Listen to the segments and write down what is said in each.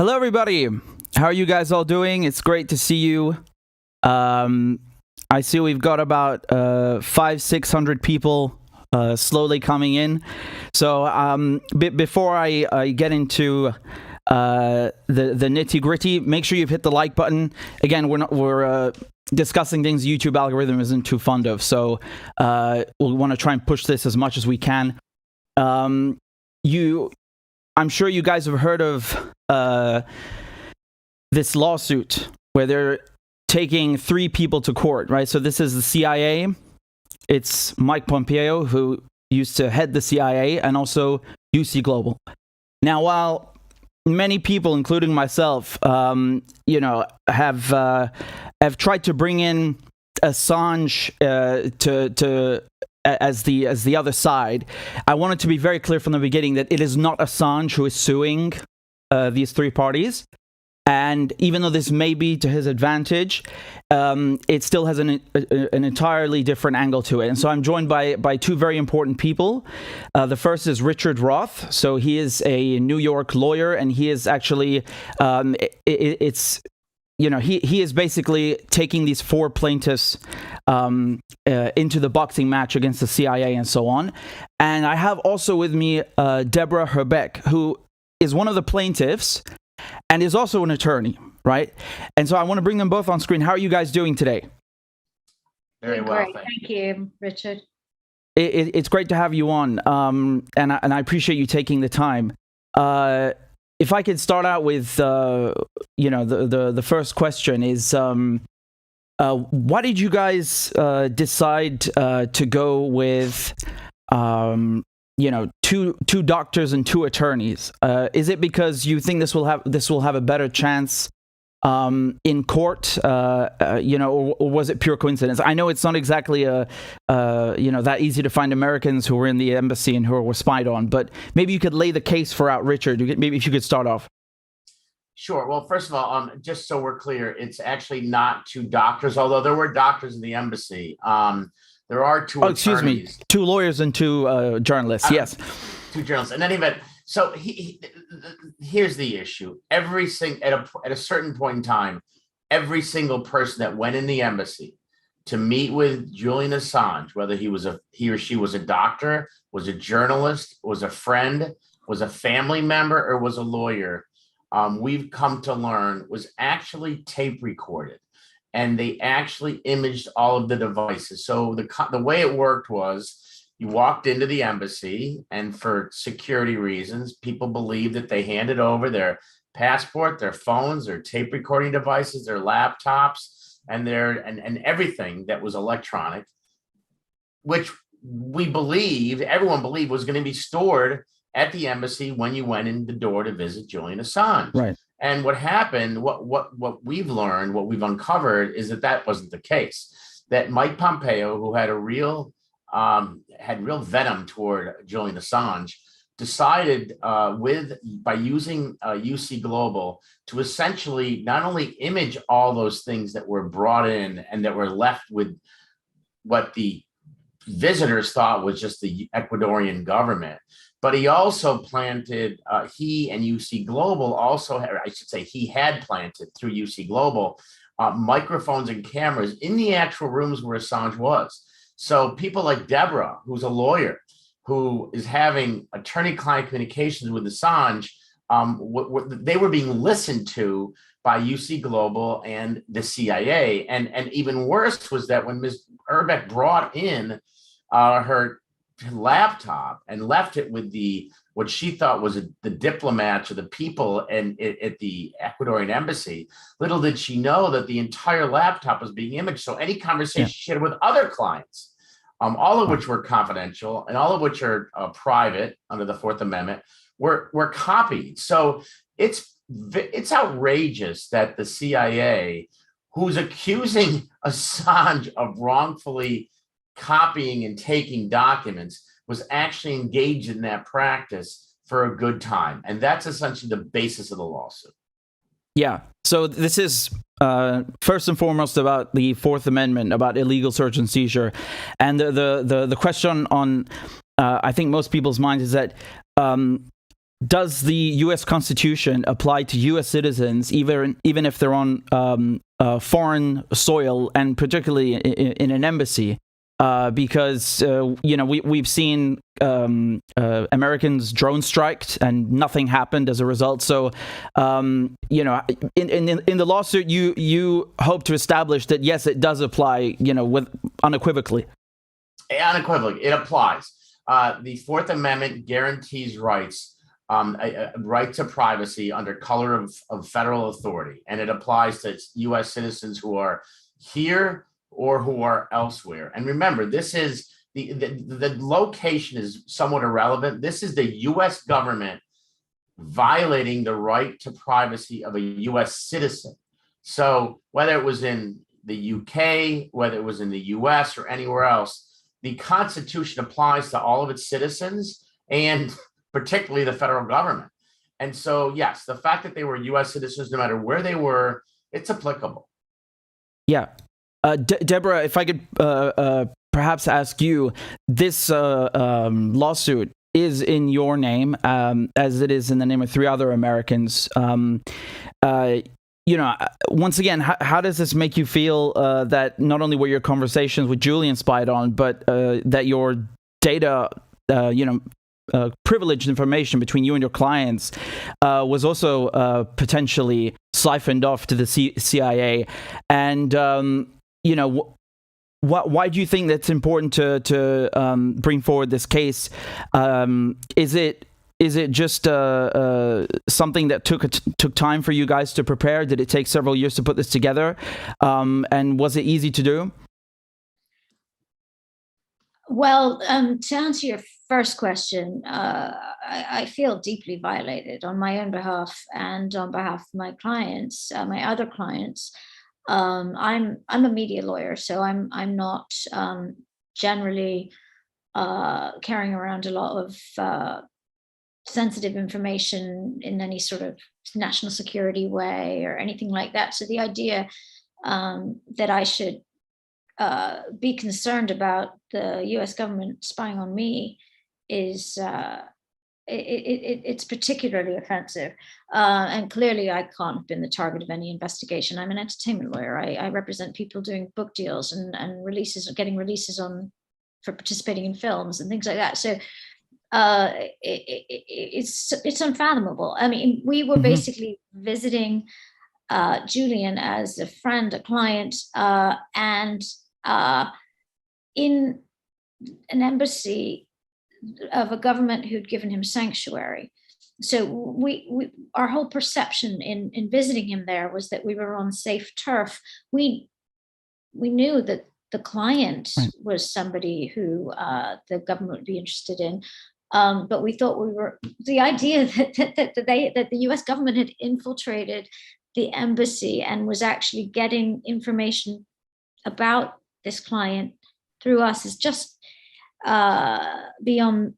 Hello, everybody. How are you guys all doing? It's great to see you. I see we've got about 500-600 people slowly coming in. So before I get into the nitty-gritty, make sure you've hit the like button. Again, we're discussing things the YouTube algorithm isn't too fond of, so we'll want to try and push this as much as we can. I'm sure you guys have heard of this lawsuit where they're taking 3 people to court, right? So this is the CIA. It's Mike Pompeo, who used to head the CIA, and also UC Global. Now, while many people, including myself, have tried to bring in Assange as the other side, I wanted to be very clear from the beginning that it is not Assange who is suing these 3 parties. And even though this may be to his advantage, it still has an entirely different angle to it. And so I'm joined by 2 very important people. The first is Richard Roth. So he is a New York lawyer, and he is actually he is basically taking these 4 plaintiffs into the boxing match against the CIA and so on. And I have also with me Deborah Hrbek, who is one of the plaintiffs and is also an attorney, right? And so I want to bring them both on screen. How are you guys doing today? Very well, thank you, Richard. It's great to have you on, and I appreciate you taking the time. If I could start out with, the first question is, why did you guys decide to go with, two doctors and 2 attorneys? Is it because you think this will have a better chance in court, or was it pure coincidence? I know it's not exactly that easy to find Americans who were in the embassy and who were spied on, but maybe you could lay the case for out, Richard. Maybe if you could start off. Sure. Well, first of all, just so we're clear, it's actually not 2 doctors, although there were doctors in the embassy. There are 2 attorneys. Excuse me, 2 lawyers and 2 journalists. Yes. 2 journalists. In any event, so here's the issue. At a certain point in time, every single person that went in the embassy to meet with Julian Assange, whether he or she was a doctor, was a journalist, was a friend, was a family member, or was a lawyer, we've come to learn was actually tape recorded. And they actually imaged all of the devices. So the way it worked was you walked into the embassy, and for security reasons, people believed that they handed over their passport, their phones, their tape recording devices, their laptops, and everything that was electronic, which everyone believed was going to be stored at the embassy when you went in the door to visit Julian Assange. Right. And what happened, what we've learned, what we've uncovered, is that wasn't the case. That Mike Pompeo, who had real venom toward Julian Assange, decided by using UC Global to essentially not only image all those things that were brought in and that were left with what the visitors thought was just the Ecuadorian government, but he also planted, he and UC Global also had, he had planted through UC Global microphones and cameras in the actual rooms where Assange was. So people like Deborah, who's a lawyer, who is having attorney-client communications with Assange, they were being listened to by UC Global and the CIA. And even worse was that when Ms. Hrbek brought in her laptop and left it with what she thought was the diplomats or the people at the Ecuadorian embassy, little did she know that the entire laptop was being imaged. So any conversation she had with other clients, all of which were confidential and all of which are private under the 4th Amendment, were copied. So it's outrageous that the CIA, who's accusing Assange of wrongfully copying and taking documents, was actually engaged in that practice for a good time. And that's essentially the basis of the lawsuit. Yeah. So this is first and foremost about the 4th Amendment, about illegal search and seizure. And the question on I think most people's minds is that does the U.S. Constitution apply to U.S. citizens, even if they're on foreign soil, and particularly in an embassy? Because we've seen Americans drone striked and nothing happened as a result. So in the lawsuit, you hope to establish that yes, it does apply. With unequivocally. Unequivocally, it applies. The Fourth Amendment guarantees rights, a right to privacy under color of federal authority, and it applies to U.S. citizens who are here or who are elsewhere. And remember, this is the location is somewhat irrelevant. This is the U.S. government violating the right to privacy of a U.S. citizen. So whether it was in the UK, whether it was in the U.S. or anywhere else, the Constitution applies to all of its citizens and particularly the federal government. And so, yes, the fact that they were U.S. citizens, no matter where they were, it's applicable. Yeah. Deborah, if I could perhaps ask you, this lawsuit is in your name, as it is in the name of 3 other Americans. Once again, how does this make you feel that not only were your conversations with Julian spied on, but that your data, privileged information between you and your clients was also potentially siphoned off to the CIA? And why do you think that's important to bring forward this case? Is it just something that took time for you guys to prepare? Did it take several years to put this together? And was it easy to do? Well, to answer your first question, I feel deeply violated on my own behalf and on behalf of my clients, my other clients. I'm a media lawyer, so I'm not generally carrying around a lot of sensitive information in any sort of national security way or anything like that. So the idea that I should be concerned about the U.S. government spying on me is it's particularly offensive. And clearly I can't have been the target of any investigation. I'm an entertainment lawyer. I represent people doing book deals and releases, getting releases for participating in films and things like that. So it's unfathomable. I mean, we were basically visiting Julian as a friend, a client, and in an embassy of a government who'd given him sanctuary. So our whole perception in visiting him there was that we were on safe turf. We knew that the client was somebody who the government would be interested in. But we thought the idea that the U.S. government had infiltrated the embassy and was actually getting information about this client through us is just beyond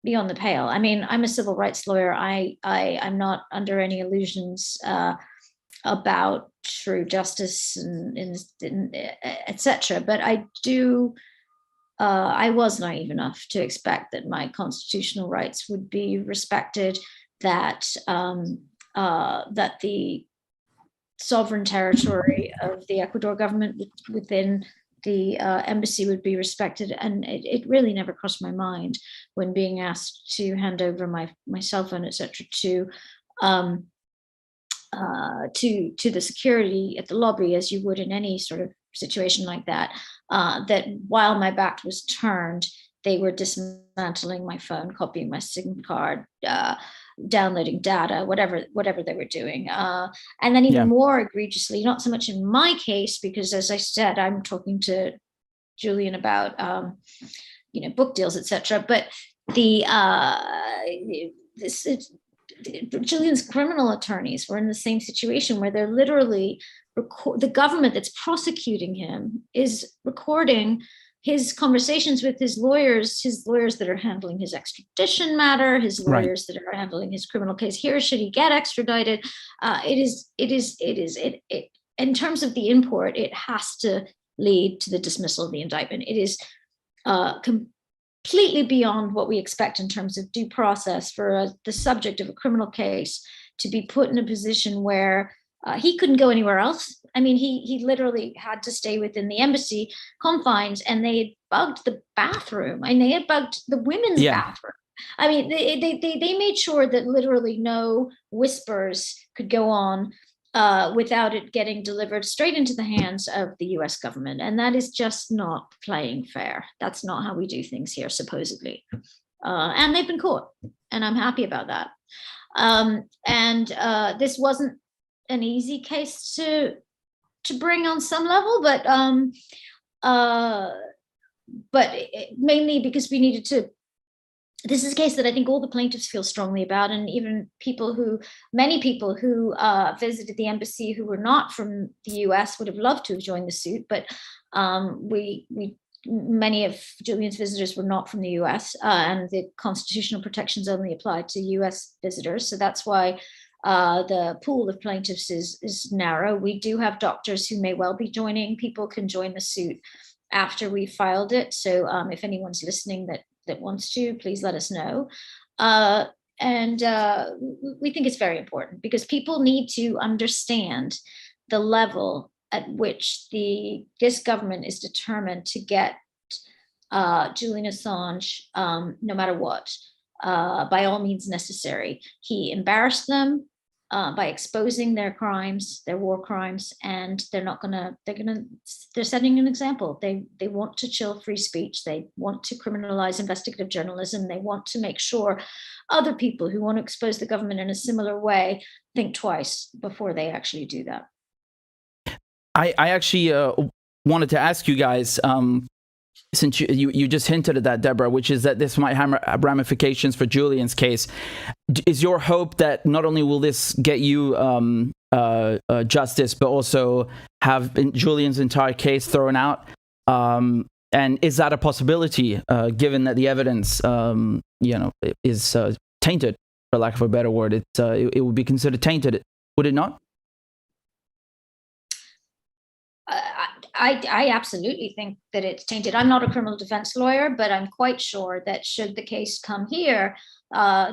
the pale. I mean, I'm a civil rights lawyer. I'm not under any illusions about true justice and etc. But I was naive enough to expect that my constitutional rights would be respected, that the sovereign territory of the Ecuador government within the embassy would be respected. And it really never crossed my mind when being asked to hand over my cell phone, etc., to the security at the lobby, as you would in any sort of situation like that, that while my back was turned, they were dismantling my phone, copying my SIM card, downloading data, whatever they were doing. And then even more egregiously, not so much in my case, because as I said, I'm talking to Julian about book deals, etc. But Julian's criminal attorneys were in the same situation where they're literally the government that's prosecuting him is recording his conversations with his lawyers that are handling his extradition matter, his lawyers that are handling his criminal case here. Should he get extradited? It in terms of the import, it has to lead to the dismissal of the indictment. It is completely beyond what we expect in terms of due process for the subject of a criminal case to be put in a position where he couldn't go anywhere else. I mean, he literally had to stay within the embassy confines, and they had bugged the bathroom, and they had bugged the women's bathroom. I mean, they made sure that literally no whispers could go on without it getting delivered straight into the hands of the US government. And that is just not playing fair. That's not how we do things here, supposedly. And they've been caught, and I'm happy about that. This wasn't an easy case to bring on some level, but mainly because we needed to. This is a case that I think all the plaintiffs feel strongly about, and even many people who visited the embassy who were not from the US would have loved to have joined the suit, but many of Julian's visitors were not from the US, and the constitutional protections only applied to US visitors. So that's why the pool of plaintiffs is narrow. We do have doctors who may well be joining. People can join the suit after we filed it. So if anyone's listening that wants to, please let us know. We think it's very important because people need to understand the level at which this government is determined to get Julian Assange, no matter what, by all means necessary. He embarrassed them by exposing their crimes, their war crimes, and they're setting an example. They want to chill free speech. They want to criminalize investigative journalism. They want to make sure other people who want to expose the government in a similar way think twice before they actually do that. I actually wanted to ask you guys, since you just hinted at that, Deborah, which is that this might have ramifications for Julian's case. Is your hope that not only will this get you justice, but also have Julian's entire case thrown out? And is that a possibility, given that the evidence, is tainted, for lack of a better word? It would be considered tainted, would it not? I absolutely think that it's tainted. I'm not a criminal defense lawyer, but I'm quite sure that should the case come here,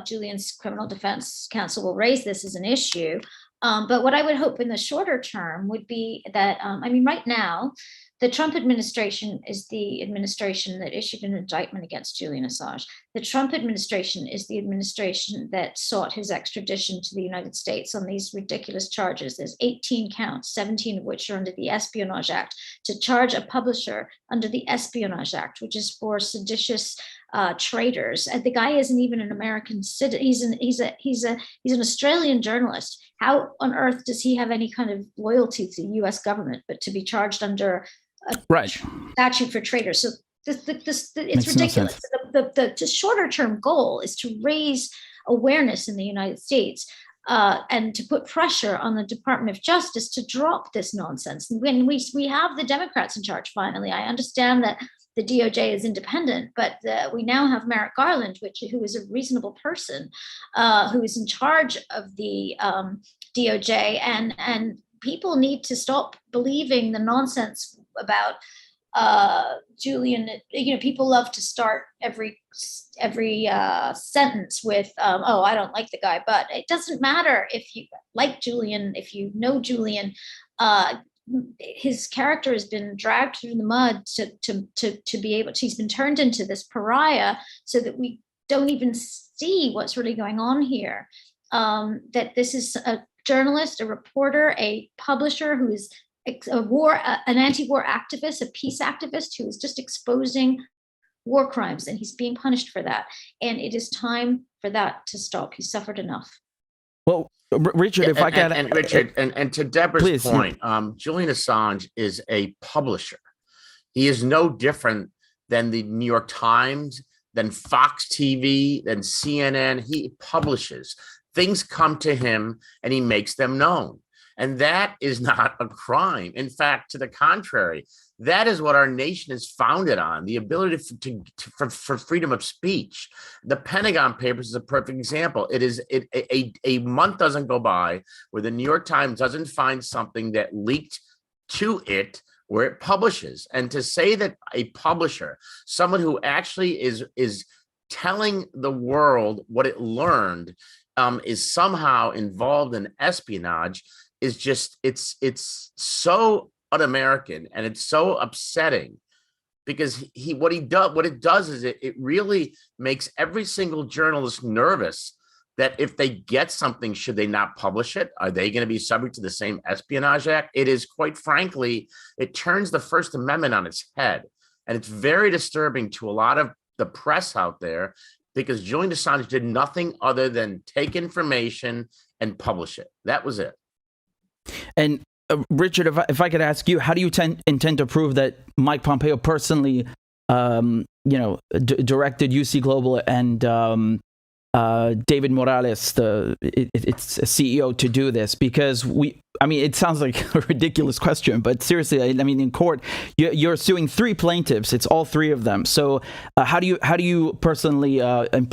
Julian's criminal defense counsel will raise this as an issue. But what I would hope in the shorter term would be that, right now, the Trump administration is the administration that issued an indictment against Julian Assange. The Trump administration is the administration that sought his extradition to the United States on these ridiculous charges. There's 18 counts, 17 of which are under the Espionage Act, to charge a publisher under the Espionage Act, which is for seditious traitors. And the guy isn't even an American citizen. He's an Australian journalist. How on earth does he have any kind of loyalty to the U.S. government, but to be charged under a statute for traitors? So it's ridiculous. No, the shorter term goal is to raise awareness in the United States and to put pressure on the Department of Justice to drop this nonsense. And when we have the Democrats in charge, finally, I understand that the DOJ is independent, but we now have Merrick Garland, who is a reasonable person, who is in charge of the DOJ, and people need to stop believing the nonsense about Julian. People love to start every sentence with, "Oh, I don't like the guy," but it doesn't matter if you like Julian, if you know Julian. His character has been dragged through the mud to be able to. He's been turned into this pariah, so that we don't even see what's really going on here. That this is a journalist, a reporter, a publisher who is an anti-war activist, a peace activist who is just exposing war crimes, and he's being punished for that. And it is time for that to stop. He's suffered enough. Well, Richard, if I can, and Richard, and to Deborah's please, point, Julian Assange is a publisher. He is no different than the New York Times, than Fox TV, than CNN. He publishes. Things come to him and he makes them known. And that is not a crime. In fact, to the contrary, that is what our nation is founded on, the ability for freedom of speech. The Pentagon Papers is a perfect example. A month doesn't go by where the New York Times doesn't find something that leaked to it where it publishes. And to say that a publisher, someone who actually is telling the world what it learned, is somehow involved in espionage, is just, it's so un-American, and it's so upsetting, because what it does is it really makes every single journalist nervous that if they get something, should they not publish it? Are they going to be subject to the same Espionage Act? It is, quite frankly, it turns the First Amendment on its head. And it's very disturbing to a lot of the press out there, because Julian Assange did nothing other than take information and publish it. That was it. And Richard, if I could ask you, how do you intend to prove that Mike Pompeo personally, directed UC Global and David Morales, its CEO, to do this? Because it sounds like a ridiculous question, but seriously, in court, you're suing 3 plaintiffs. It's all 3 of them. So how do you personally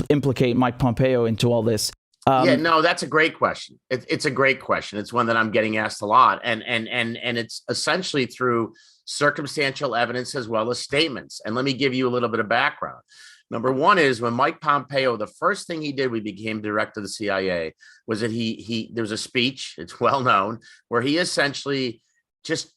implicate Mike Pompeo into all this? That's a great question. It's a great question. It's one that I'm getting asked a lot, and it's essentially through circumstantial evidence as well as statements. And let me give you a little bit of background. Number one is, when Mike Pompeo, the first thing he did when he became director of the CIA, was that there was a speech, it's well known, where he essentially just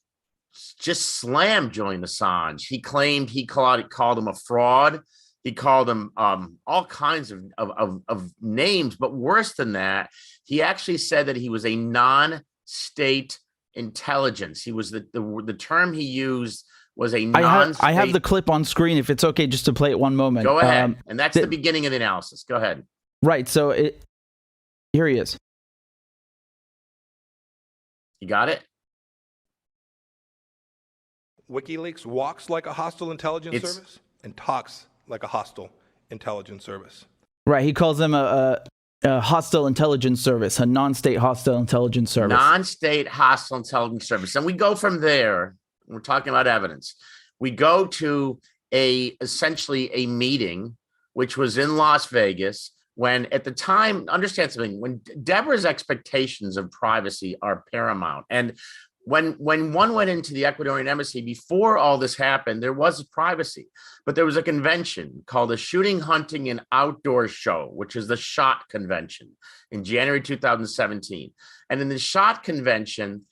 slammed Julian Assange. He claimed he called him a fraud. He called him all kinds of names, but worse than that, he actually said that he was a non-state intelligence. He was the term he used was a non-state. I have the clip on screen, if it's okay, just to play it one moment. Go ahead. And that's the beginning of the analysis. Go ahead. Right. So here he is. You got it? WikiLeaks walks like a hostile intelligence service and talks like a hostile intelligence service. Right. He calls them a hostile intelligence service, a non-state hostile intelligence service. Non-state hostile intelligence service. And we go from there. We're talking about evidence. We go to essentially a meeting, which was in Las Vegas, when at the time, understand something, when Deborah's expectations of privacy are paramount. And when one went into the Ecuadorian embassy, before all this happened, there was privacy, but there was a convention called the Shooting, Hunting, and Outdoor Show, which is the SHOT Convention, in January 2017. And in the SHOT Convention,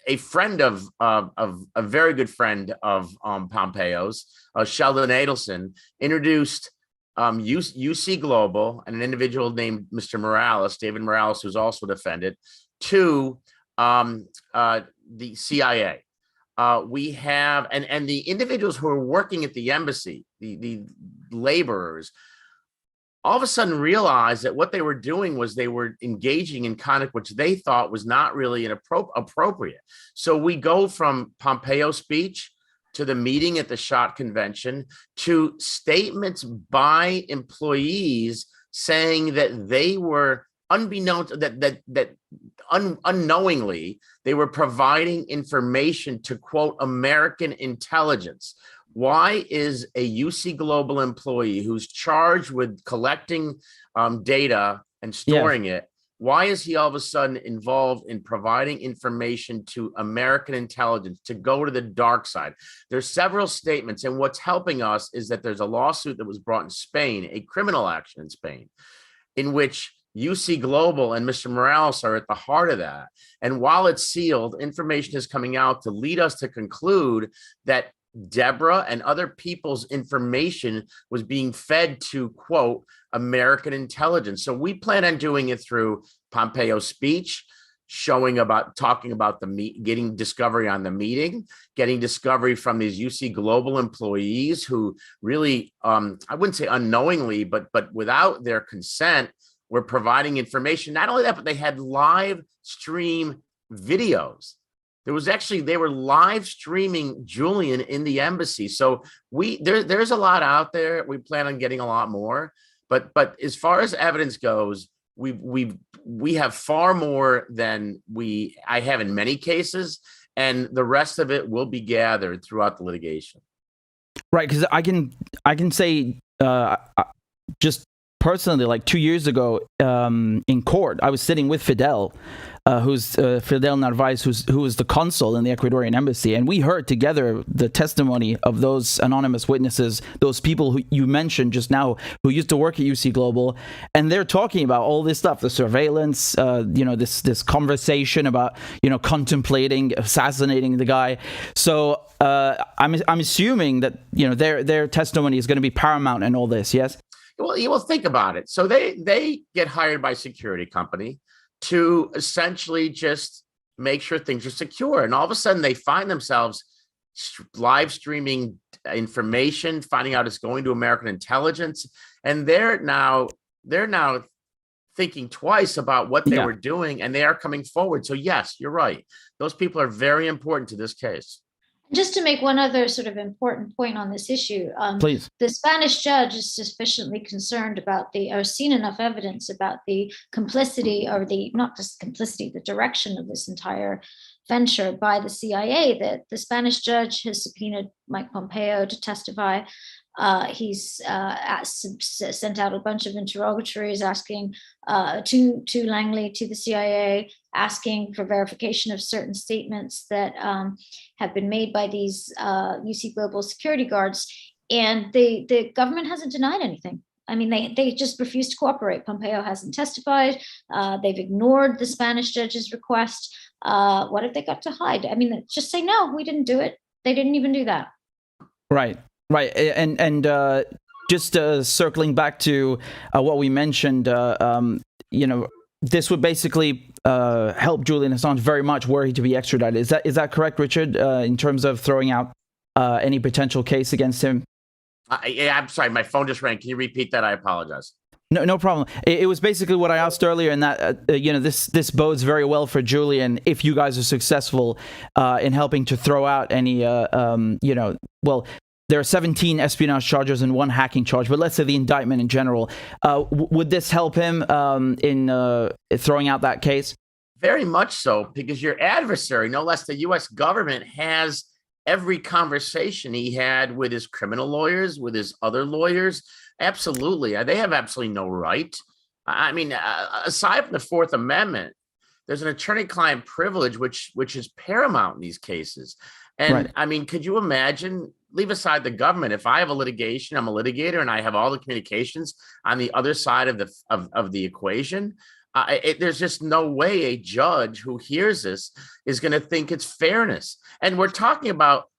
a friend of a very good friend of Pompeo's, Sheldon Adelson, introduced UC Global and an individual named Mr. Morales, David Morales, who's also defended, to the CIA. We have, and the individuals who are working at the embassy, the laborers, all of a sudden realized that what they were doing was they were engaging in conduct which they thought was not really appropriate. So we go from Pompeo's speech to the meeting at the SHOT Convention to statements by employees saying that they were unknowingly, they were providing information to, quote, American intelligence. Why is a UC Global employee who's charged with collecting data and storing it, why is he all of a sudden involved in providing information to American intelligence to go to the dark side? There's several statements, and what's helping us is that there's a lawsuit that was brought in Spain, a criminal action in Spain, in which UC Global and Mr. Morales are at the heart of that. And while it's sealed, information is coming out to lead us to conclude that Deborah and other people's information was being fed to, quote, American intelligence. So we plan on doing it through Pompeo's speech, talking about getting discovery on the meeting, getting discovery from these UC Global employees who really, I wouldn't say unknowingly, but without their consent, were providing information. Not only that, but they had live stream videos. They were live streaming Julian in the embassy. So there's a lot out there. We plan on getting a lot more, but as far as evidence goes, we have far more than I have in many cases, and the rest of it will be gathered throughout the litigation. Right, because I can say just personally, like 2 years ago in court. I was sitting with Fidel, who's Fidel Narvaez, who was the consul in the Ecuadorian embassy, and we heard together the testimony of those anonymous witnesses, those people who you mentioned just now, who used to work at UC Global, and they're talking about all this stuff, the surveillance, this conversation about contemplating assassinating the guy. So I'm assuming that their testimony is going to be paramount in all this. Yes. Well, you will think about it. So they get hired by a security company to essentially just make sure things are secure. And all of a sudden they find themselves live streaming information, finding out it's going to American intelligence. And they're now thinking twice about what they were doing, and they are coming forward. So yes, you're right. Those people are very important to this case. Just to make one other sort of important point on this issue, please. The Spanish judge is sufficiently concerned about or seen enough evidence about the complicity, or not just complicity, the direction of this entire venture by the CIA, that the Spanish judge has subpoenaed Mike Pompeo to testify. He's sent out a bunch of interrogatories asking to Langley, to the CIA, asking for verification of certain statements that have been made by these UC Global security guards. And the government hasn't denied anything. I mean, they just refused to cooperate. Pompeo hasn't testified. They've ignored the Spanish judge's request. What have they got to hide? I mean, just say, no, we didn't do it. They didn't even do that. Right. Right. And just circling back to what we mentioned, this would basically help Julian Assange very much were he to be extradited. Is that correct, Richard, in terms of throwing out any potential case against him? Yeah, I'm sorry. My phone just rang. Can you repeat that? I apologize. No problem. It was basically what I asked earlier, and that this bodes very well for Julian if you guys are successful in helping to throw out any there are 17 espionage charges and 1 hacking charge, but let's say the indictment in general. Would this help him in throwing out that case? Very much so, because your adversary, no less the U.S. government, has every conversation he had with his criminal lawyers, with his other lawyers. Absolutely. They have absolutely no right. I mean, aside from the Fourth Amendment, there's an attorney-client privilege, which is paramount in these cases. And right. I mean, could you imagine, leave aside the government, if I have a litigation, I'm a litigator, and I have all the communications on the other side of the equation, there's just no way a judge who hears this is going to think it's fairness. And we're talking about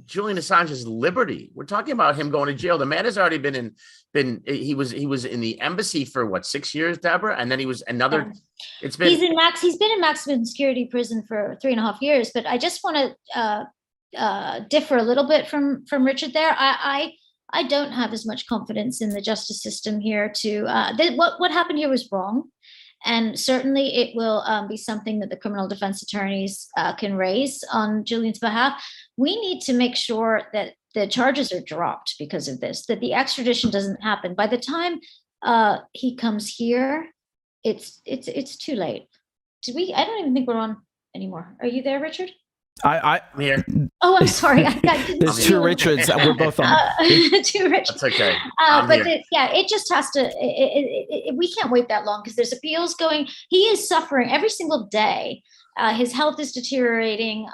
Julian Assange's liberty. We're talking about him going to jail. The man has already he was in the embassy for 6 years, Deborah, and then he was another. It's been he's been in maximum security prison for 3.5 years. But I just want to differ a little bit from Richard there. I don't have as much confidence in the justice system here. What happened here was wrong, and certainly it will be something that the criminal defense attorneys can raise on Julian's behalf. We need to make sure that the charges are dropped because of this, that the extradition doesn't happen. By the time he comes here, it's too late. I don't even think we're on anymore. Are you there, Richard? I'm here. Oh, I'm sorry. There's 2 Richards. We're both on. 2 Richards. That's okay. It just has to. We can't wait that long because there's appeals going. He is suffering every single day. His health is deteriorating.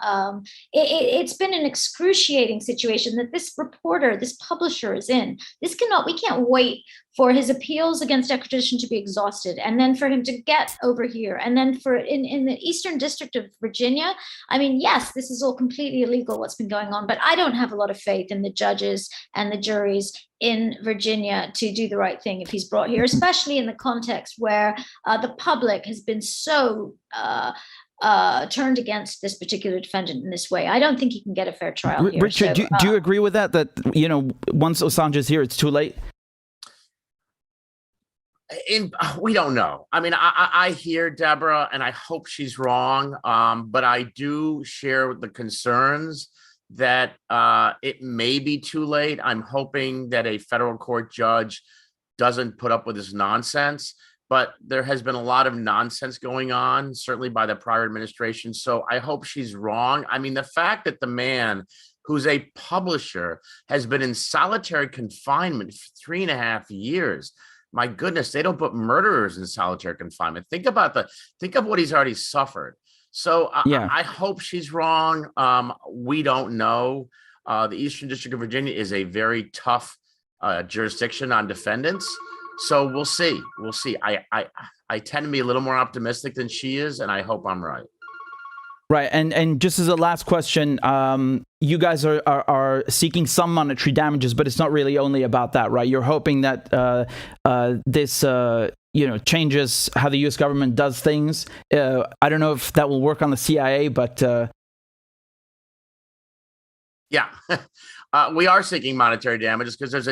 It's been an excruciating situation that this reporter, this publisher is in. We can't wait for his appeals against extradition to be exhausted, and then for him to get over here, and then for in the Eastern District of Virginia. I mean, yes, this is all completely illegal, what's been going on, but I don't have a lot of faith in the judges and the juries in Virginia to do the right thing if he's brought here, especially in the context where the public has been so turned against this particular defendant in this way. I don't think he can get a fair trial here. Richard, do you agree with that once Assange is here, it's too late? We don't know. I mean, I hear Deborah, and I hope she's wrong, but I do share the concerns that it may be too late. I'm hoping that a federal court judge doesn't put up with this nonsense, but there has been a lot of nonsense going on, certainly by the prior administration. So I hope she's wrong. I mean, the fact that the man who's a publisher has been in solitary confinement for 3.5 years. my goodness, they don't put murderers in solitary confinement. Think of what he's already suffered. So I hope she's wrong. We don't know. The Eastern District of Virginia is a very tough jurisdiction on defendants. So we'll see. We'll see. I tend to be a little more optimistic than she is, and I hope I'm right. Right, and just as a last question, you guys are seeking some monetary damages, but it's not really only about that, right? You're hoping that this changes how the U.S. government does things. I don't know if that will work on the CIA, but yeah, we are seeking monetary damages because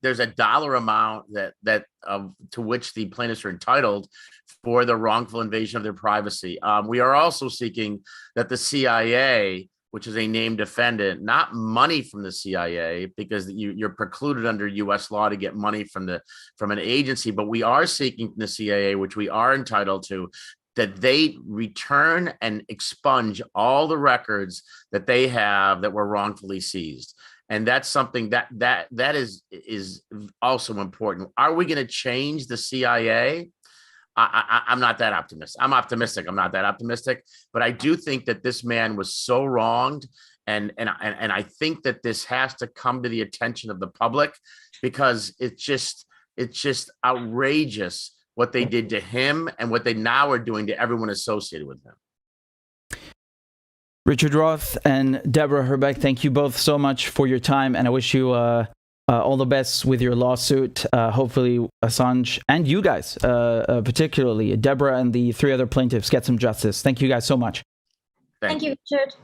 there's a dollar amount that to which the plaintiffs are entitled for the wrongful invasion of their privacy. We are also seeking that the CIA, which is a named defendant, not money from the CIA, because you're precluded under U.S. law to get money from an agency, but we are seeking from the CIA, which we are entitled to, that they return and expunge all the records that they have that were wrongfully seized. And that's something that is also important. Are we going to change the CIA? I'm not that optimistic. I'm optimistic. I'm not that optimistic, but I do think that this man was so wronged, and I think that this has to come to the attention of the public, because it's just outrageous what they did to him and what they now are doing to everyone associated with him. Richard Roth and Deborah Hrbek, thank you both so much for your time, and I wish you all the best with your lawsuit. Hopefully Assange and you guys, particularly Deborah and the 3 other plaintiffs, get some justice. Thank you guys so much. Thank you, Richard.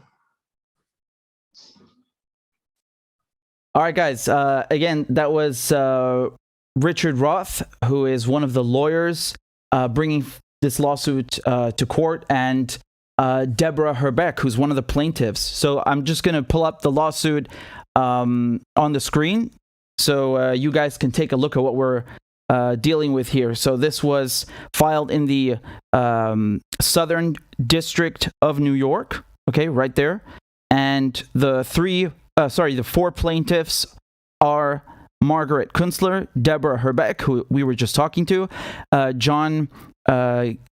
All right, guys. Again, that was Richard Roth, who is one of the lawyers bringing this lawsuit to court, and Deborah Hrbek, who's one of the plaintiffs. So I'm just going to pull up the lawsuit on the screen so you guys can take a look at what we're dealing with here. So this was filed in the Southern District of New York, okay, right there. And the 4 plaintiffs are Margaret Kunstler, Deborah Hrbek, who we were just talking to, John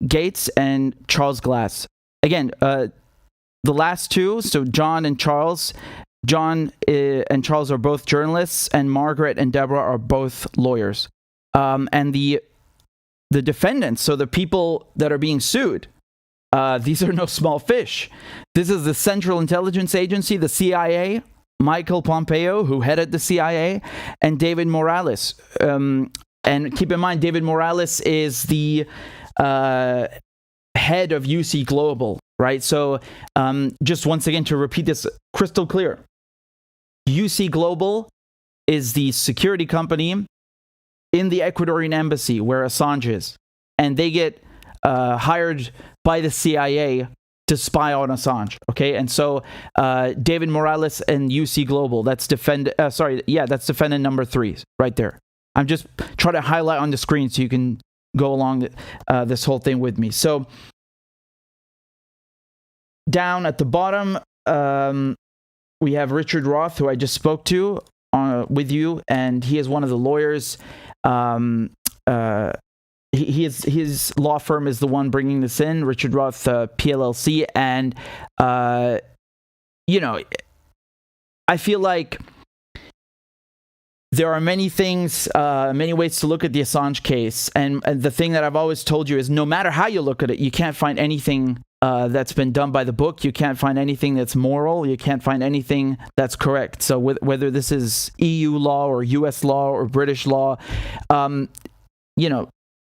Gates, and Charles Glass. Again, the last 2, so John and Charles. John and Charles are both journalists, and Margaret and Deborah are both lawyers. And the defendants, so the people that are being sued, these are no small fish. This is the Central Intelligence Agency, the CIA, Michael Pompeo, who headed the CIA, and David Morales. And keep in mind, David Morales is the head of UC Global, right? So just once again, to repeat this crystal clear, UC Global is the security company in the Ecuadorian embassy where Assange is. And they get hired by the CIA to spy on Assange, okay? And so David Morales and UC Global, that's defendant number 3 right there. I'm just trying to highlight on the screen so you can go along this whole thing with me. So down at the bottom, we have Richard Roth, who I just spoke to with you, and he is one of the lawyers. His law firm is the one bringing this in, Richard Roth PLLC, and I feel like there are many things, many ways to look at the Assange case, and the thing that I've always told you is no matter how you look at it, you can't find anything that's been done by the book. You can't find anything that's moral. You can't find anything that's correct. So whether this is EU law or US law or British law,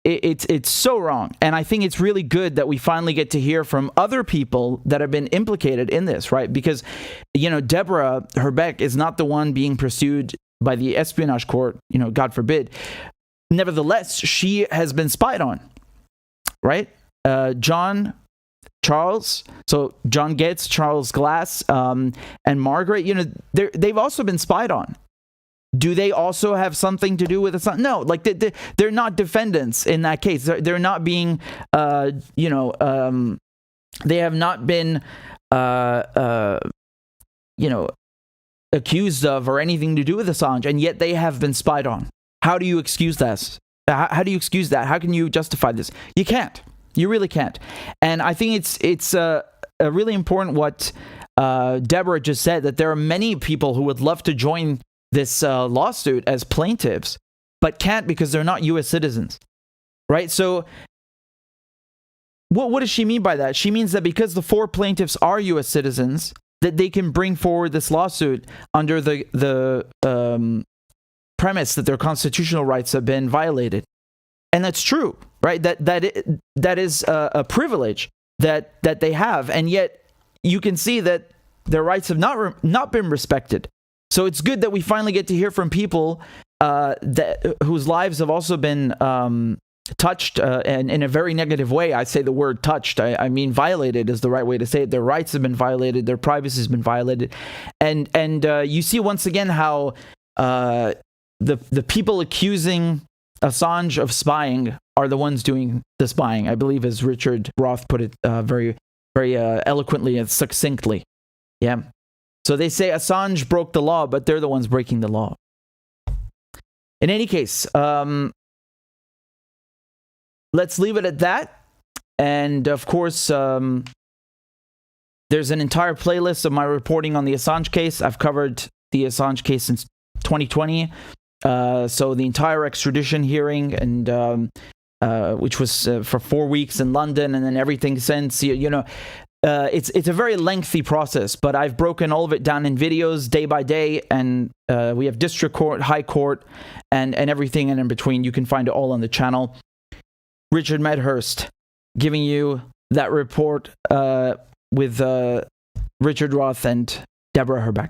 it's so wrong. And I think it's really good that we finally get to hear from other people that have been implicated in this, right? Because, Deborah Hrbek is not the one being pursued by the espionage court, God forbid. Nevertheless, she has been spied on, right? Charles, so John Gates, Charles Glass, and Margaret, they've also been spied on. Do they also have something to do with it? No, like they're not defendants in that case. They're not being, they have not been, accused of or anything to do with Assange, and yet they have been spied on. How do you excuse that? How do you excuse that? How can you justify this? You can't. You really can't. And I think it's really important what Deborah just said, that there are many people who would love to join this lawsuit as plaintiffs, but can't because they're not U.S. citizens, right? So what does she mean by that? She means that because the 4 plaintiffs are U.S. citizens, that they can bring forward this lawsuit under the premise that their constitutional rights have been violated. And that's true, right? That is a privilege that they have, and yet you can see that their rights have not been respected. So it's good that we finally get to hear from people whose lives have also been touched and in a very negative way. I say the word touched. I mean violated is the right way to say it. Their rights have been violated. Their privacy has been violated. And you see once again how the people accusing Assange of spying are the ones doing the spying, I believe, as Richard Roth put it very, very eloquently and succinctly. Yeah. So they say Assange broke the law, but they're the ones breaking the law. In any case, let's leave it at that. And of course, there's an entire playlist of my reporting on the Assange case. I've covered the Assange case since 2020. So the entire extradition hearing, and which was for 4 weeks in London, and then everything since, it's a very lengthy process, but I've broken all of it down in videos day by day, and we have district court, high court, and everything in between. You can find it all on the channel. Richard Medhurst giving you that report with Richard Roth and Deborah Hrbek.